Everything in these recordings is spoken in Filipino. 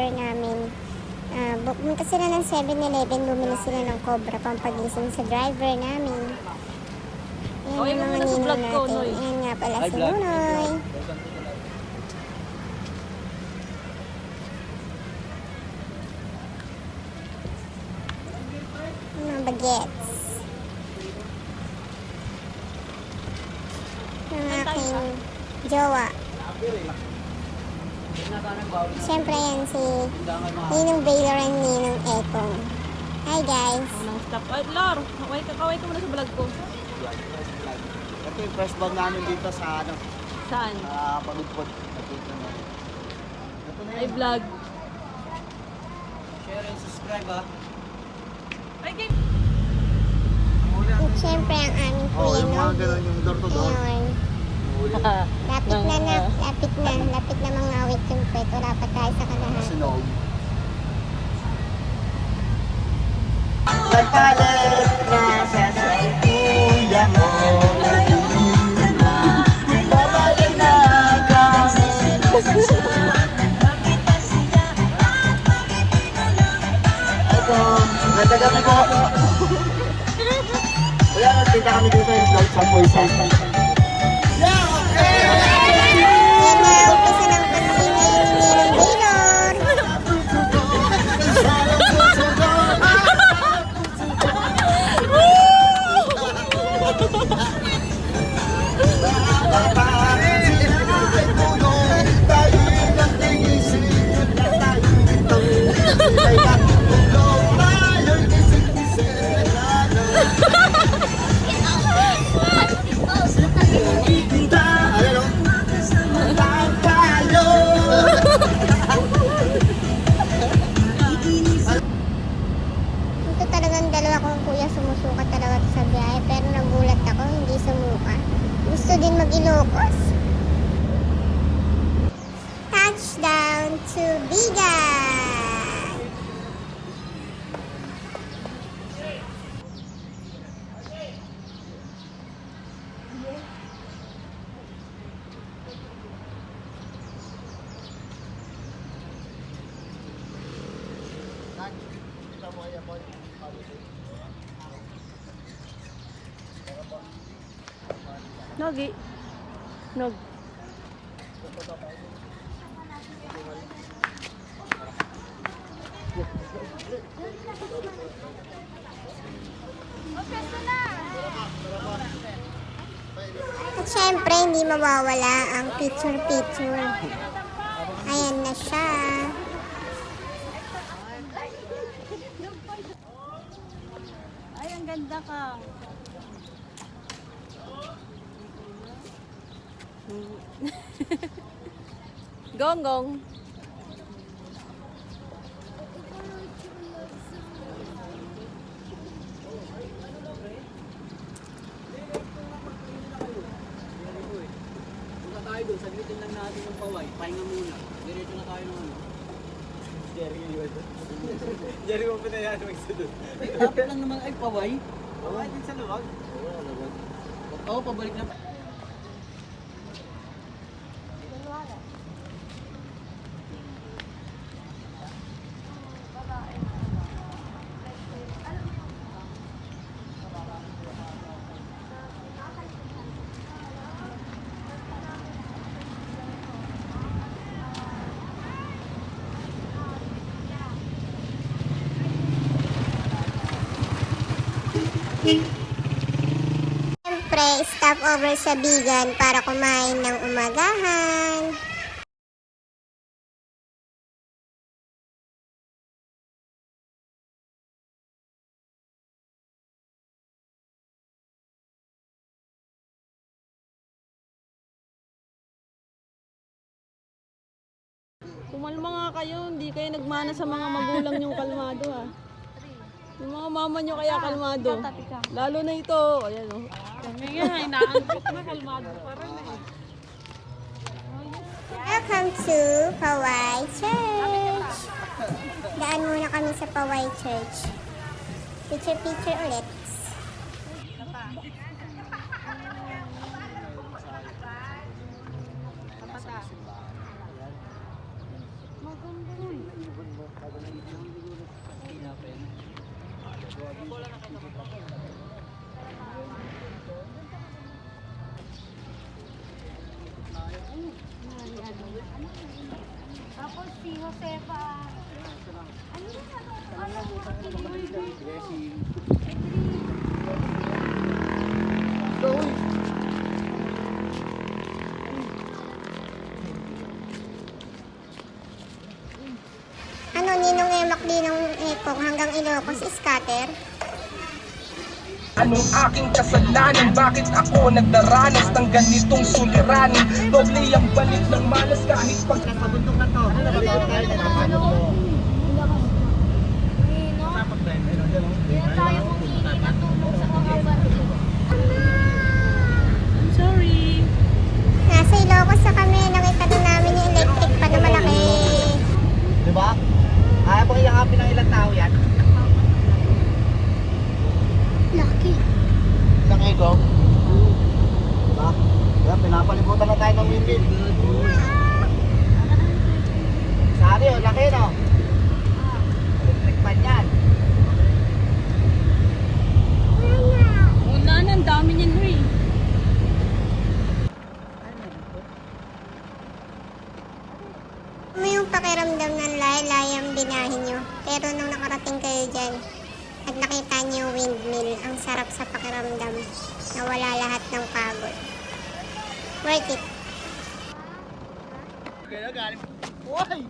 driver namin. Pumunta sila ng 7-Eleven, bumili sila ng Cobra pampagising sa driver namin. Ayan yung mga ninong natin. Ayan nga pala si Nunoy. Mga bagets. Ng aking jowa. Siyempre yan si Ninong Baylor and Ninong Ekong. Hi guys! Ay, Lor, kaway ka muna sa vlog ko. Ito yung first vlog namin dito sa ano? Saan? Sa Pagudpod. Ay, vlog. Share and subscribe ha. Ay, game! At siyempre ang aming kuya yung mga Nogi. ganun yung door to door. Ayun. Lapit na mangawit yung pwet. Wala pa tayo sa kalahati. Sinog. Nagpalit na siya sa kuya mo. Babalik na kami. Ito, nagdagami ko ako. Wala, nagtinda kami dito yung vlog sa Poison. Yan na, umpisa ng pagsingay yung Ninong Baylor. Ito talagang dalawa kong kuya sumusuka talaga sa biyahe, pero nagulat ako, hindi sumuka. Gusto din mag-Ilocos. Touchdown to Bigan! Nogi. Nog. At syempre, hindi mawawala ang picture-picture. Ayan na siya. Ay, ang ganda ka. Gonggong. Punta tayo doon, saglitin lang natin yung paway. Pahinga muna. Diretso na tayo ng ano. Jerry yun. Jerry mo pinayaan magsunod. Lapit lang naman ay paway. Paway din sa luwag? Oo, luwag. Oo, pabalik na. Siyempre, stop over sa Bigan para kumain ng umagahan. Kumalma nga kayo, hindi kayo nagmana sa mga magulang niyong kalmado ha. Yung mga mama niyo kaya kalmado. Lalo na ito, ayan o. Kami nga, inaangkot na kalmado pa rin eh. Welcome to Paway Church. Daan muna kami sa Paway Church. Picture ulit. Tapos si Josefa. Ano ano, Ninong Emak Ninong Ekong hanggang Ilocos scatter? Anong aking kasalanan? Bakit ako nagdaranas ng ganitong suliranin? Doble ang balik ng malas kahit pag... Pabundok na to. Sorry. Nasa Ilocos na kami, nakita din namin yung electric pa na malaki. Diba? Ayaw bang iyakapin ng ilang tao yan? Lucky. Isang ego? Diba? Diba? Pinapalibutan na tayo ng windmill. Sari o, laki no? Electric pan yan. Wala na, ang dami niyan, Ray. Ano yung pakiramdam ng layo-layo ang binahin nyo? Pero nung nakarating kayo dyan, at nakita nyo yung windmill, ang sarap sa pakiramdam. Nawala lahat ng pagod. Worth it. Kaya galing. Uy!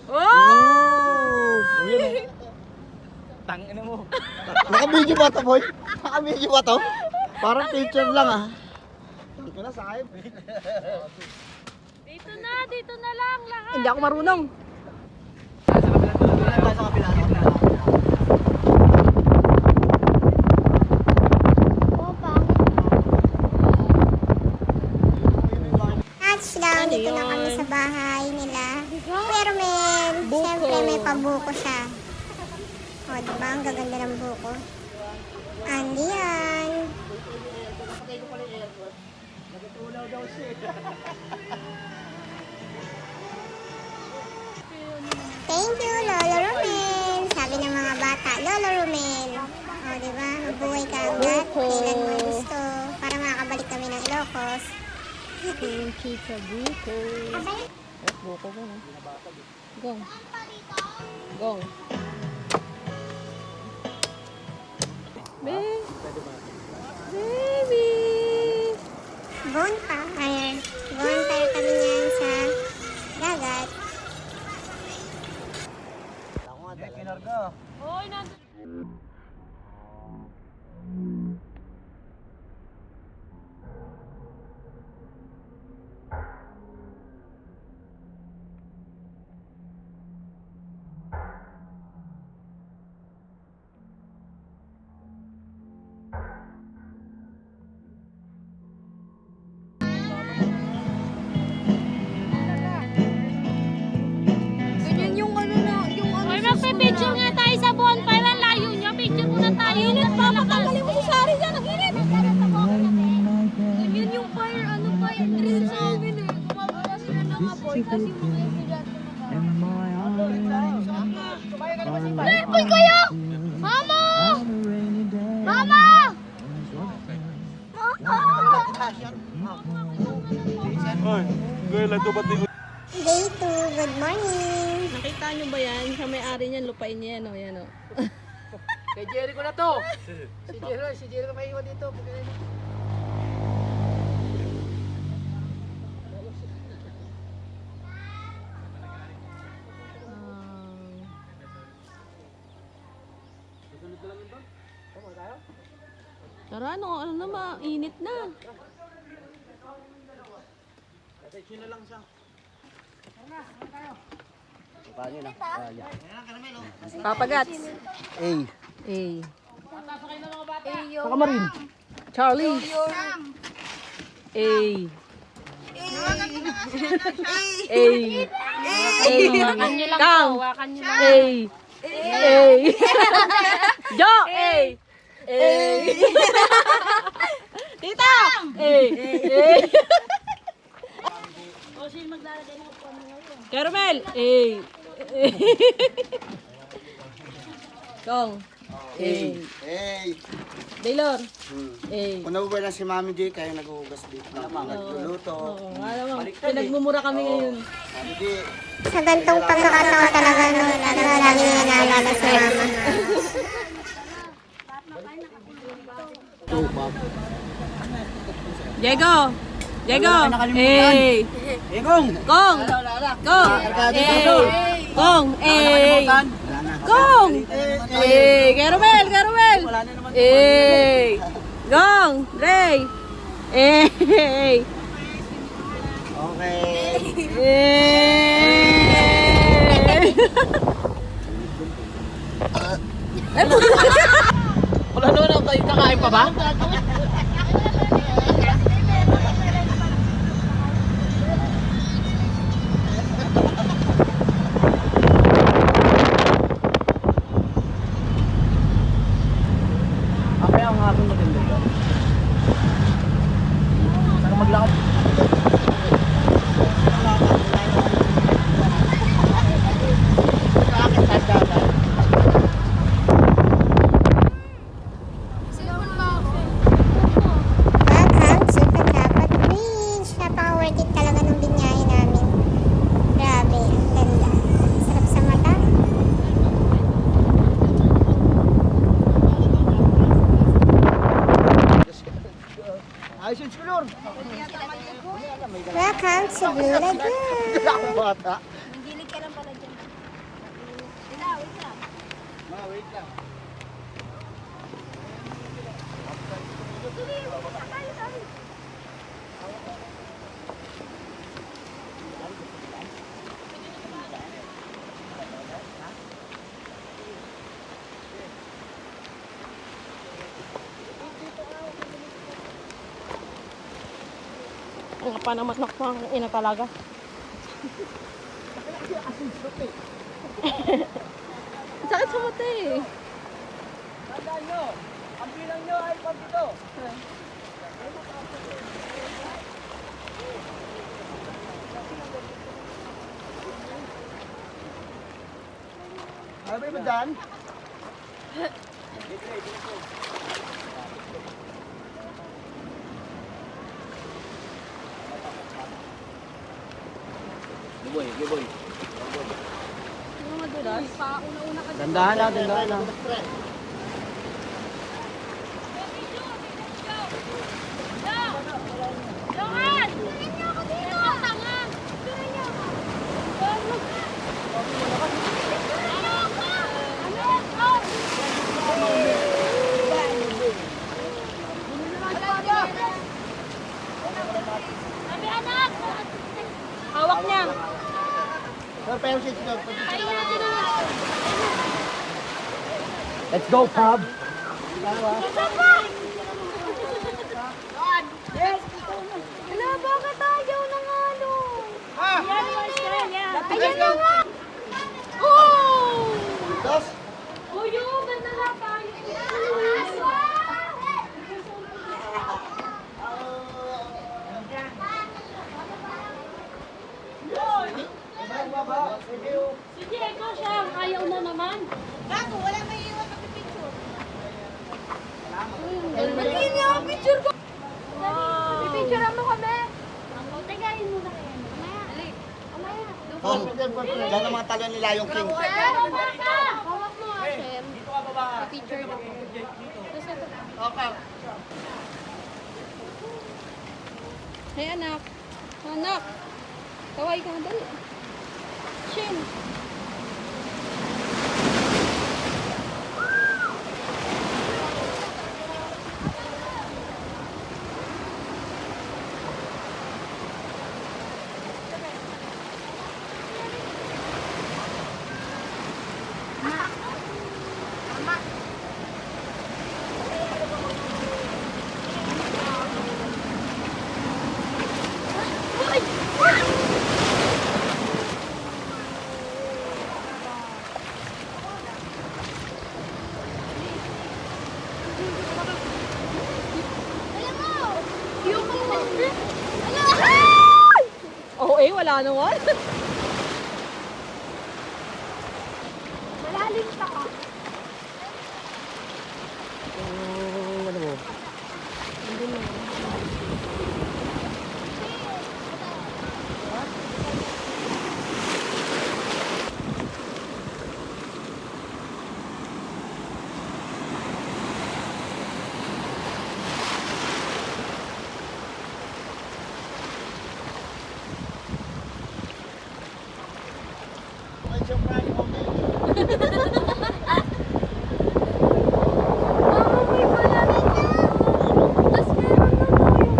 Oh! Uy, yun eh. Tangina mo. Naka-video ba to, boy? Naka-video ba to? Parang picture lang ah. Hindi ko na sa akin. Dito na lang lahat. Hindi ako marunong. Sa kabila. Touchdown, dito na kami sa bahay nila. Pero men, siyempre may pabuko siya. O, diba? Ang gaganda ng buko. Andi yan. Thank you, Lolo Rumen. Sabi ng mga bata, Lolo Rumen. O, diba? Mabuhay ka hanggat. Kailan mo gusto. Para makakabalik kami ng Ilocos. Chicha buko. Buko ko na. Gong. Gong. Baby! Bonfire. Bonfire kami niyan sa dagat. Ako nga, kinarga. Hoy, nandun. Ganyan yung ano na, yung ano. Hoy, magpe-picture nga tayo sa bonfire. Ang layo niya. Picture muna tayo. Init, papatanggalin mo si Shari dyan. Ang init. Ganyan yung fire, ano pa, yung drill sa amin eh. Gumagawa sila ng aboy kasi mga estudyante mag-aboy. Nerpoy kayo! Mama! Mama! Day 2, good morning. Nakita nyo ba yan? Sa may-ari niyan, lupain niya yan o. Yan o. Kay Jerry ko na to. Si Jerry ko maiiwan dito. Tara, ano na, mainit na. Kasi na lang siya. Papagats. A. A. Saka Marin. Charlie. A. A. Kang. A. A. Jo. A. A. Tita. A. A. Caramel! Kong. Hey! Daylor. Kung nabubuhay na si Mami J, kayo naghuhugas dito. Nagluluto. Oo, alam mo, pinagmumura kami ngayon. Mami J, Sa gantong pagkakataon talaga no, lagi niya naalala si mama. Diego! Diego! Egong! Kong! Kong! Kong! Kong! Caramel! Caramel! Gong! Ray! okay. Wala naman ako tayo kakain pa ba? Okay, ang hapon maganda yun. Saka maglakad. Welcome to Pagkapat Beach. Napaka-worth it talaga ng binyahe namin. Grabe, ang ganda. Sarap sa mata. Ayos yung skulor. Welcome to Blue Lagoon. Ako bata. Ang kapa naman nakpang ina talaga. Sakit sa mata eh. Tandaan nyo, ang bilang nyo ay pagkito. Ano ba dyan? Giboy, giboy. Ano madulas? Dandahan lang, dandahan lang. Hawak niya. Pero si Skulor. Let's go, Pab! Ano, bakit ayaw ng ano? Yan, Australia. Ayan na nga. Dos. Uyo, ganda na tayo. Si Diego siya, ayaw na naman. Bago, wala may iwan na picture. Magiging niya ang picture ko. Pipicture mo kami. Tagayin mo na kayo. Mamaya. Mamaya. Yan ang mga talon nila yung king. Hawak mo, Shem. Picture na po. Okay. Hey anak. Anak. Kaway ka dali. Shin. Jay, wala naman. Malalim pa ka. Ano mo? Mama, may malalim na. Tapos meron na daw yung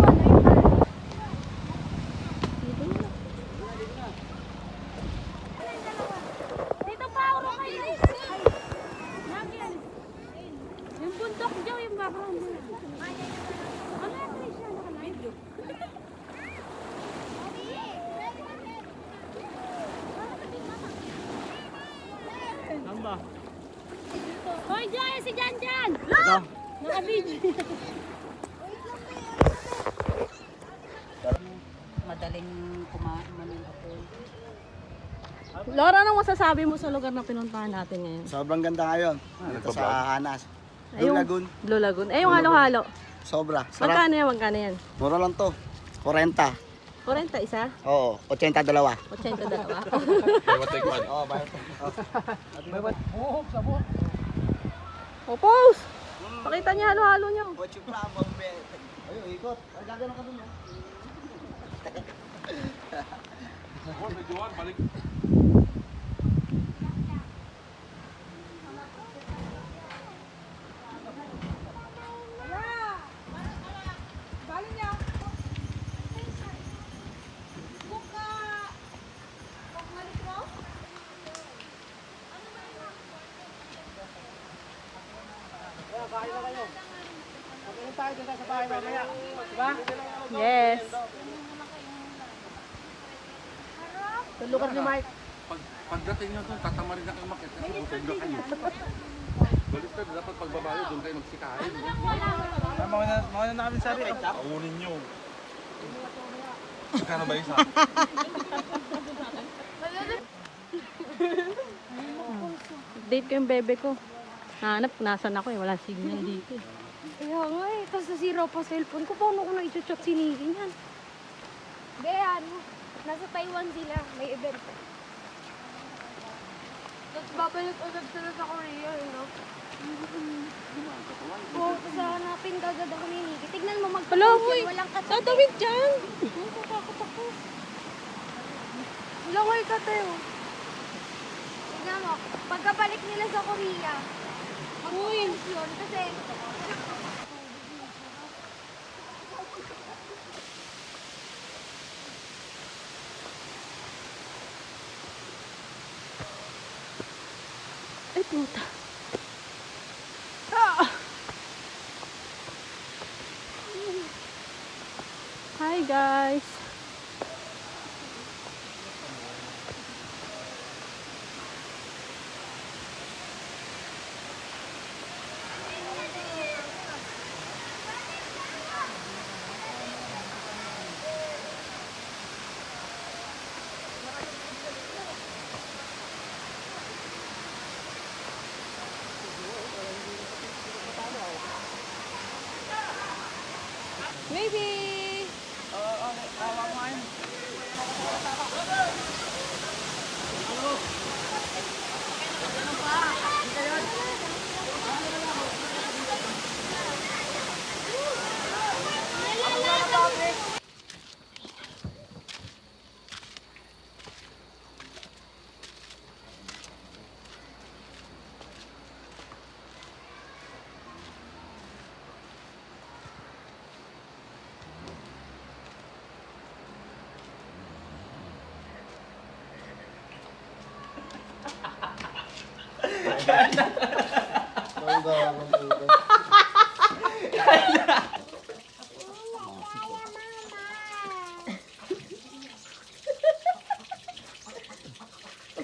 Dito pa, uro kayo. Nakyan. Yung bundok dyan, yung background nila. Ano yung Trisha? Nakalive? Saan ba? Hoy, Jaya, si Jan Jan! Ito. Naka-video. Madaling kumain ako. Laura, anong masasabi mo sa lugar na pinuntahan natin ngayon? Sobrang ganda ngayon. Ito sa Hanas. Ay, yung Blue Lagoon. Blue Lagoon. Eh, yung halo-halo. Sobra. Sarap. Magkano yan? Magkano yan? Mura lang to. 40. 40 isa? Oo, 82. 82. Oo, bayad. O, pause! Pakita niya halo-halo niyo. What's your problem, man? Ayun, ikot. Ay, gagano ka dun, no? Yes. Pagdating nyo doon, tatamarin na kayo makita. Butog na kayo. Baliktad, dapat pagbabayo, doon kayo magsikain. Mauna na kami sa rin. Paunin nyo. Magkano ba isa? Update ko yung bebe ko. Nahanap, nasan ako eh. Wala signal dito eh. Kaya nga eh, tapos nasira pa cellphone ko. Paano ko na i-chat si Niki niyan? Gaya, ano, nasa Taiwan sila, may event. Tapos babalik agad sila sa Korea, no? Oo, tapos hanapin agad ako ni Niki. Tignan mo, Hello, magpa-post uy! yan, walang katabi. Tatawid dyan! Takot ako. Langoy ka tayo. Tignan mo, pagkabalik nila sa Korea, mag-post yun kasi Ay, puta. Ah! Hi, guys. Maybe.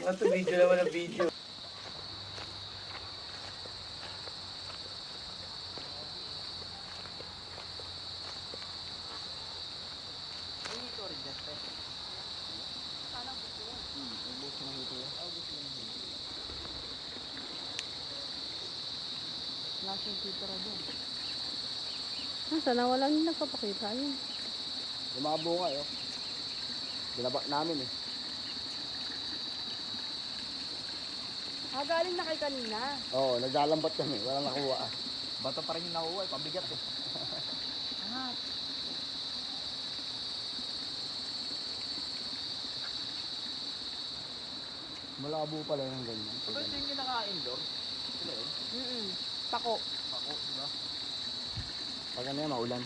Ang video naman ang video. Sana wala nang nagpapakita yun. Yung mga bunga, oh. Binaba namin eh. Galing na kay kanina. Oo, naglalambat kami. Wala nakuha. Bato pa rin yung nakuha eh. Pabigat eh. Malabo pala yung ganyan. Ito yung kinaka-indoor. Pako. Pag ano yan, maulan.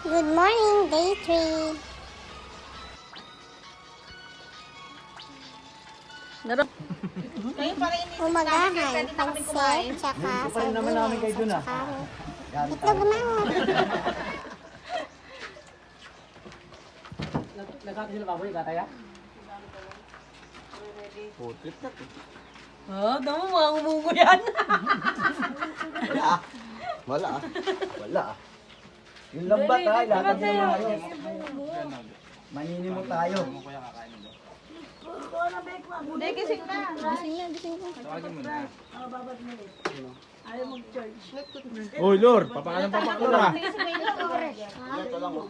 Good morning, day 3. Umagahan, pansit, tsaka sardinas, tsaka itlog mango. Nagkakasin na baboy, kataya? Putrip na. Damo mga umungo yan. Wala ah. Wala ah. Yung lambat ha, ilatag yung mga yun. Manini mo tayo. Hindi, gising na. Gising na. Uy, Lord, papakalan pa pa ko na. Ito lang oh.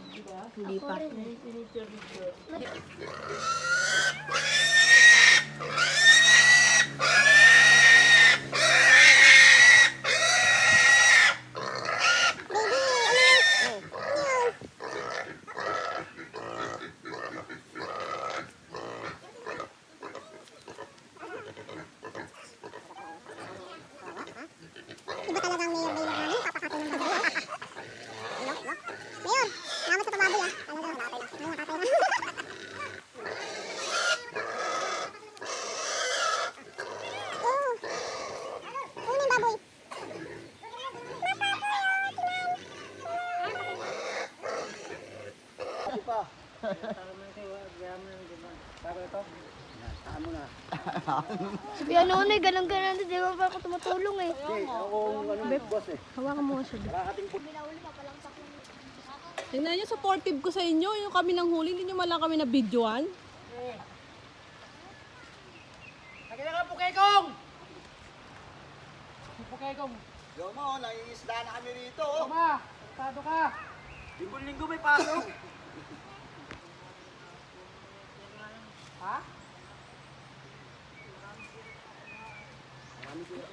Iba talagang mayor namin, papakatin ng baboy. Ano? Mayor, naman sa baboy ah. Talagang nakatay na. Oh, may baboy. Sabi ano na, ganun-ganun. Di ba pa ako tumutulong eh. Hawakan mo nga siya. Tingnan niyo, supportive ko sa inyo. Yung kami nang huli, hindi niyo man lang kami na videoan. Nakita ka, Pukekong! Pukekong! Yo mo, nangingisda na kami rito oh. Tama! Tado ka! Linggo-linggo may pasok! Ha?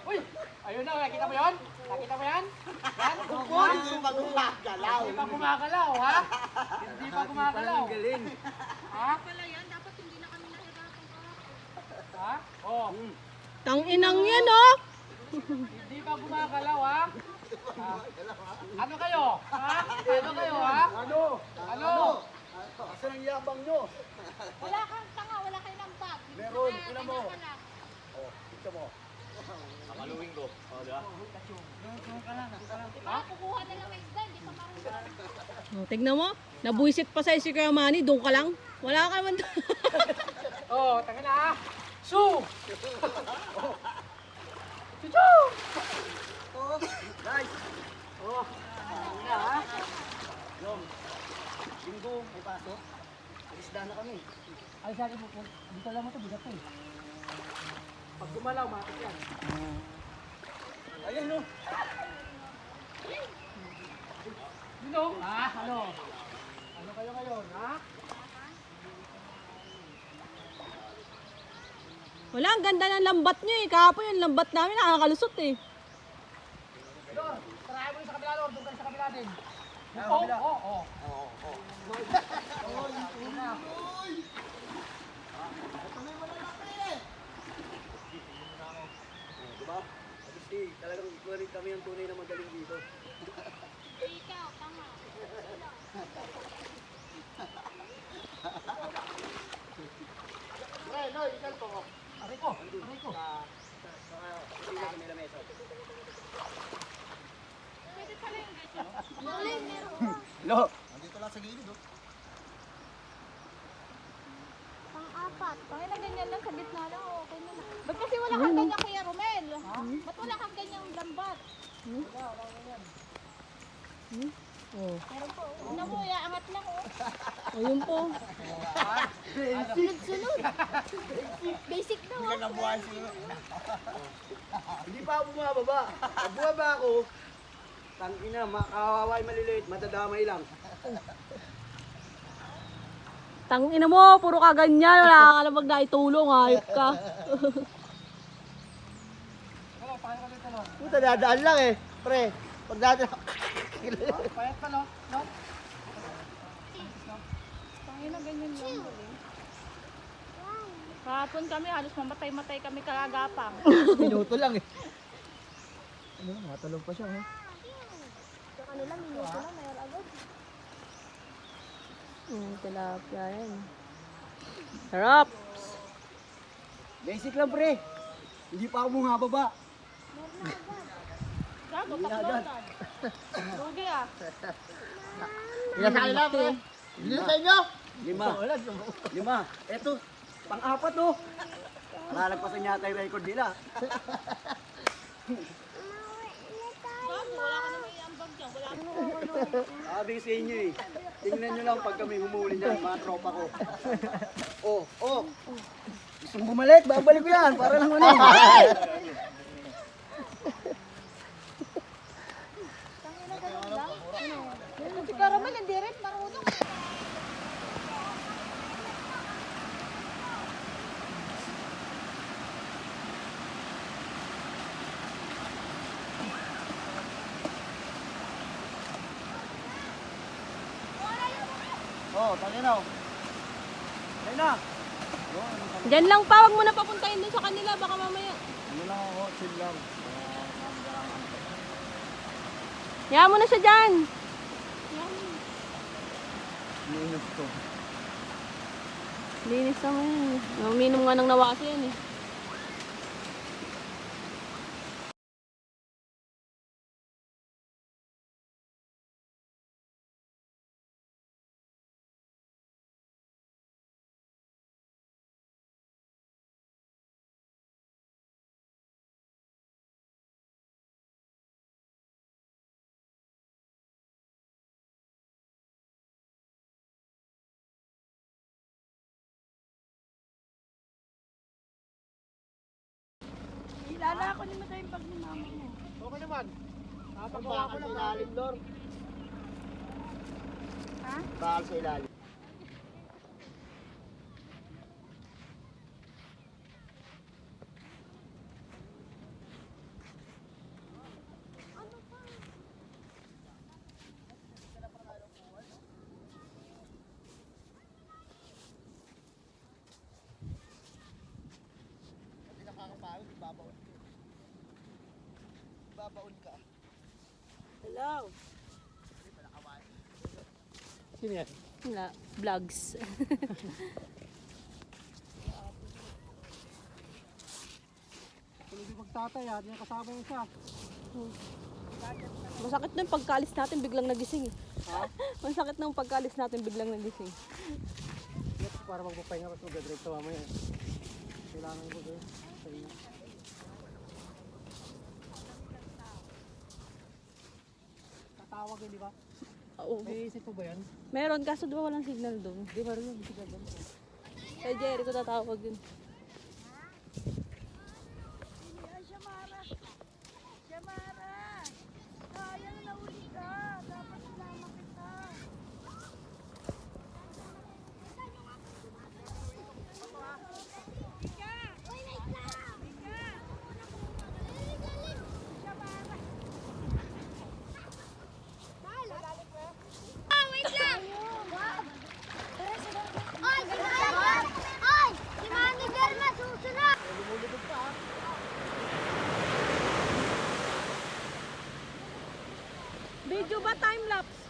Uy! Ayun na, nakita mo yun? Nakita mo yan? Yan? Bukod! Hindi pa gumagalaw. Hindi pa gumagalaw, ha? Hindi pa gumagalaw. Galing. Ha? Pala yan, dapat hindi na kami nahirapan ka. Ha? Oo. Tanginang yan, oh! Hindi pa gumagalaw, ha? Ano kayo? Ha? Ano kayo, ha? Ano? Ano? Asan ang yabang nyo? Wala kang tanga, wala kayo ng bag. Meron, ina mo. Oh, Ito mo. Amaluwing ko. O, diba? diba? Kukuha na lang ng isda, hindi ka marunong. Oh, tignan mo, nabuisit pa sa si Kuya Manny, doon ka lang. Wala ka man doon. Oh, tanga na, ha? Su! Oh, guys. Oh, tanga na, ha? Yom. Linggo, may pasok. Isda na kami. Ay, sabi mo, dito lang mo ito, bigat eh. Pag gumalaw, matik yan. Ayan no. Yun o. Ano? Ano kayo ngayon, ha? Wala, ang ganda ng lambat nyo eh. Kahapon yung lambat namin nakakalusot eh. Lor, tarayan mo yung sa kabila, Lor. Doon ka sa kabila din. Oo, oo, oo. Diba? Kasi talagang ikaw rin kami ang tunay na magaling dito. Ikaw, tanga. No, ikal po. Aray ko, aray ko. Sila kami na mesa. Pwede pala yung ganyan. Lo. Nandito lang sa gilid oh. ganyan lang sa gitna lang, okay na lang. Ba't kasi wala kang ganyan kaya Romel? Ba't wala kang ganyang lambat? Oh. Meron po. Una mo, angat lang oh. Ayun po. Sunod-sunod. Basic na oh. Hindi pa ako bumababa. Pag bumaba ako, tangina, makawaway maliliit, madadamay lang. Tangina mo, puro ka ganyan. Wala ka namang naitulong, hayop ka. Puta, dadaan lang eh. Pre, pag dadaan. Pangina, ganyan lang. Kahapon kami, halos mamatay-matay kami kagapang. Minuto lang eh. Ano, matalong pa siya ha. Ano lang, minuto lang, mayroon agad. Tilapia yan. Sarap. Basic lang pre. Hindi pa ako bumababa. Gago, taklotan. Lugi ah. Ilan sa kanila pre? Ilan sa inyo? Lima. Eto, pang-apat oh. Lalagpasan yata yung record nila. Gago, wala ka naman iambag dyan. Wala ka naman. Sabi ko sa inyo eh. Tingnan nyo lang pag kami humuli dyan, mga tropa ko. Oh. Gusto mong bumalik? Babalik ko yan. Para lang ano. Si Caramel, hindi rin marunong. Tangin na. Ayun na. Diyan lang pa, wag mo na papuntahin dun sa kanila. Baka mamaya. Ano lang ako, chill lang. Hayaan mo na siya dyan. Minus to. Linis naman yan. Uminom nga ng nawasi yan eh. Ilala ko ni mo tayong pag ni mama mo. Okay naman. Bakal sa ilalim, Lord. Ha? Bakal sa ilalim. Babaon ka. Hello. Sino yan? Wala. Vlogs. Tuloy yung magtatay ha, hindi kasama yung isa. Masakit na yung pagkalis natin, biglang nagising eh. Ha? Masakit na yung pagkalis natin, biglang nagising. Yes, para magpapahinga kasi mag-drive sa mamaya. Kailangan ko doon. Tatawag yun, di ba? Oo. May isip po ba yan? Meron, kaso diba walang signal doon? Di ba rin yung signal doon? Kay Jerry ko tatawag yun. Video ba time lapse?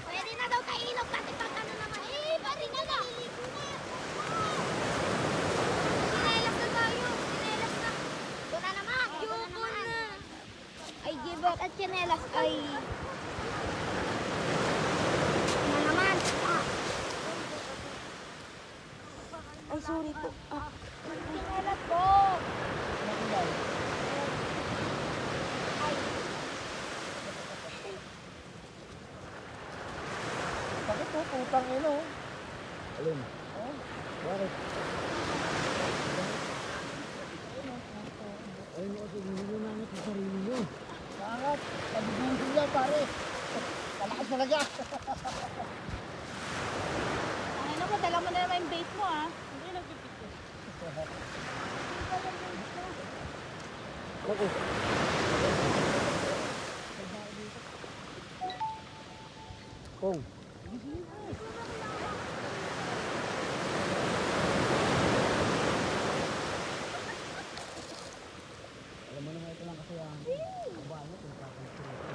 Pwede na daw kailog kasi pag ano naman. Pwede na daw. Sinelas na tayo. Sinelas na. Ito na naman. Ito na naman. Ay, gibot at sinelas ay... Ito na naman. Ay, sorry po. Sinelas po. Bakit po? Putang ino. Alin? Bakit? Ayun mo kasi nilunangat sa sarili nyo. Bakit? Pag-ibigin lang pare. Palakas talaga. Ano mo, dala mo na naman yung base mo ah. Hindi nagpipito. Ako. Kong. Alam mo naman ito lang kasi ang kabahan kung kakalito ito.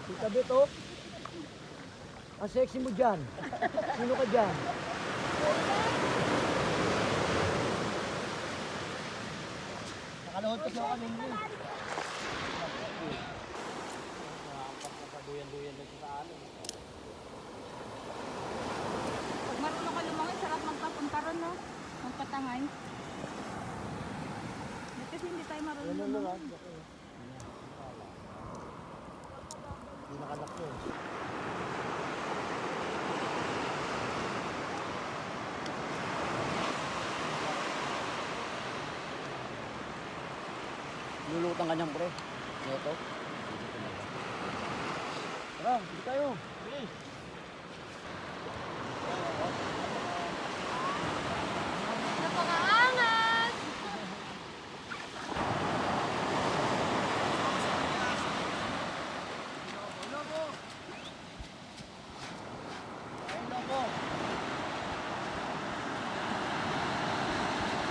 Kita Beto, ang sexy mo dyan. Sino ka dyan? Nakaluhod kasi ako kanina. Nakakapaduyan-duyan lang sa ano. Pag marunong ka lumangoy, sarap magpapunta ron, no? Magpatangay. Ba't kasi hindi tayo marunong lumangoy? Hindi nakalak yun. Lulutang ka niyang pre. Ito. Tara, hindi tayo. Bilis. Napakaangat!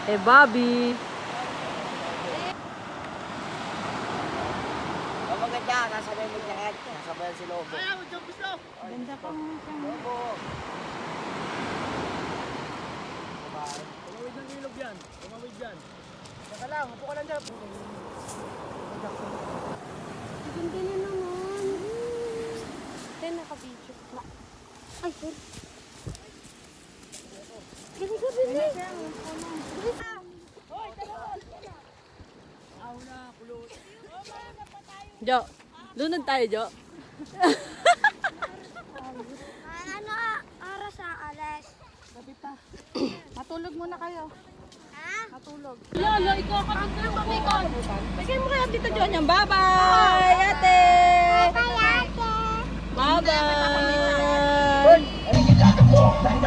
Eh, Bobby. Ang maganda, nasabay mo jacket. Nasabay si Lobo. Ganda pa mo siyang... Lobo. Tumawid ng ilog yan. Tumawid yan. Saka lang, upo ka lang dyan. Ganda na naman. Kaya naka-video. Ay, sorry. Gabi, gabi, gabi. Jo, lunod tayo, Jo. Ano, oras sa alas. Gabi pa. Matulog muna kayo. Ha? Matulog. Lolo, ikaw ka ng pamikon. Bigay mo kaya Tita Jo niyang. Bye-bye, ate. Bye, ate. Bye-bye. Ay, ang ginagawa mo, dahil